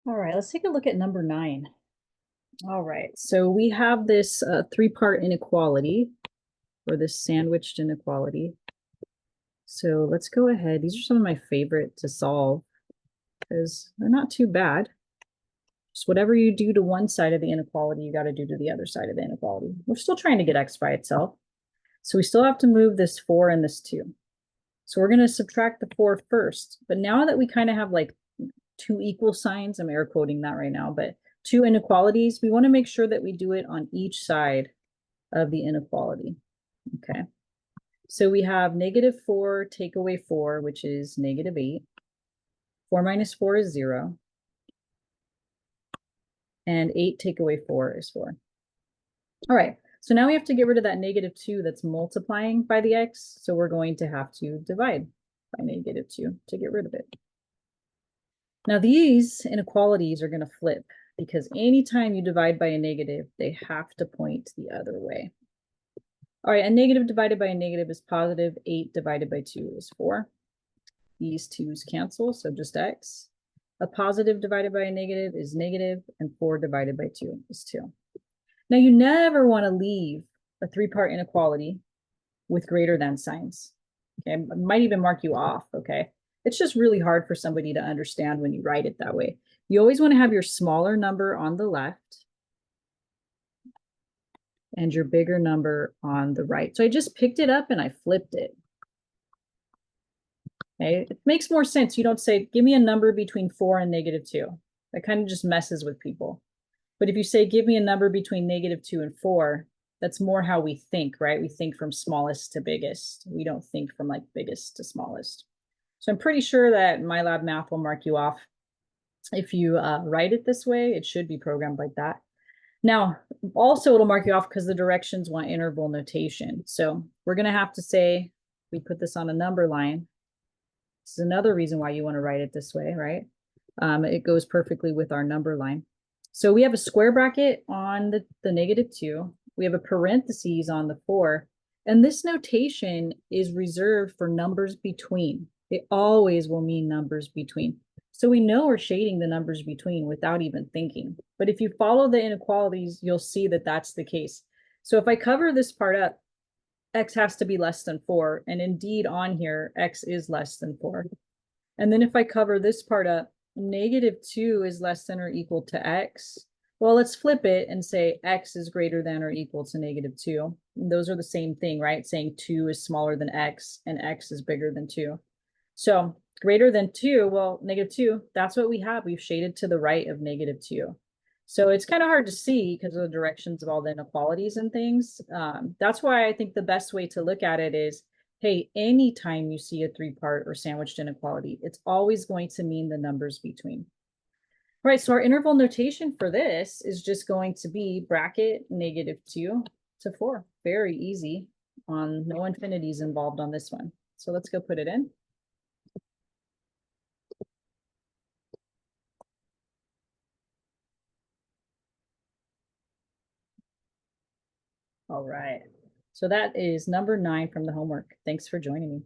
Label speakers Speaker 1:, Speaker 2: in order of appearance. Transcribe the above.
Speaker 1: All right, let's take a look at number 9. All right, so we have this three-part inequality, or this sandwiched inequality. So let's go ahead. These are some of my favorite to solve because they're not too bad. Just whatever you do to one side of the inequality, you got to do to the other side of the inequality. We're still trying to get x by itself. So we still have to move this 4 and this 2. So we're going to subtract the 4 first. But now that we kind of have like two equal signs, I'm air quoting that right now, but two inequalities, we want to make sure that we do it on each side of the inequality. Okay. So we have -4 take away 4, which is -8. 4 minus 4 is 0. And 8 take away 4 is 4. All right. So now we have to get rid of that -2 that's multiplying by the x. So we're going to have to divide by -2 to get rid of it. Now these inequalities are going to flip because anytime you divide by a negative, they have to point the other way. All right, a negative divided by a negative is positive. 8 divided by 2 is 4. These 2's cancel, so just x. A positive divided by a negative is negative, and 4 divided by 2 is 2. Now you never want to leave a three-part inequality with greater than signs. Okay, it might even mark you off, okay? It's just really hard for somebody to understand when you write it that way. You always want to have your smaller number on the left and your bigger number on the right. So I just picked it up and I flipped it. Okay, it makes more sense. You don't say, give me a number between 4 and -2. That kind of just messes with people. But if you say, give me a number between -2 and 4, that's more how we think, right? We think from smallest to biggest. We don't think from like biggest to smallest. So I'm pretty sure that MyLab Math will mark you off. If you write it this way, it should be programmed like that. Now, also it'll mark you off because the directions want interval notation. So we're going to have to say, we put this on a number line. This is another reason why you want to write it this way, right? It goes perfectly with our number line. So we have a square bracket on the -2. We have a parentheses on the 4. And this notation is reserved for numbers between. It always will mean numbers between. So we know we're shading the numbers between without even thinking. But if you follow the inequalities, you'll see that that's the case. So if I cover this part up, x has to be less than 4. And indeed on here, x is less than 4. And then if I cover this part up, -2 is less than or equal to x. Well, let's flip it and say x is greater than or equal to -2. And those are the same thing, right? Saying 2 is smaller than x and x is bigger than 2. So greater than 2, well, -2, that's what we have. We've shaded to the right of -2. So it's kind of hard to see because of the directions of all the inequalities and things. That's why I think the best way to look at it is, hey, anytime you see a three-part or sandwiched inequality, it's always going to mean the numbers between. All right, so our interval notation for this is just going to be bracket -2 to 4. Very easy. No infinities involved on this one. So let's go put it in. All right. So that is number 9 from the homework. Thanks for joining me.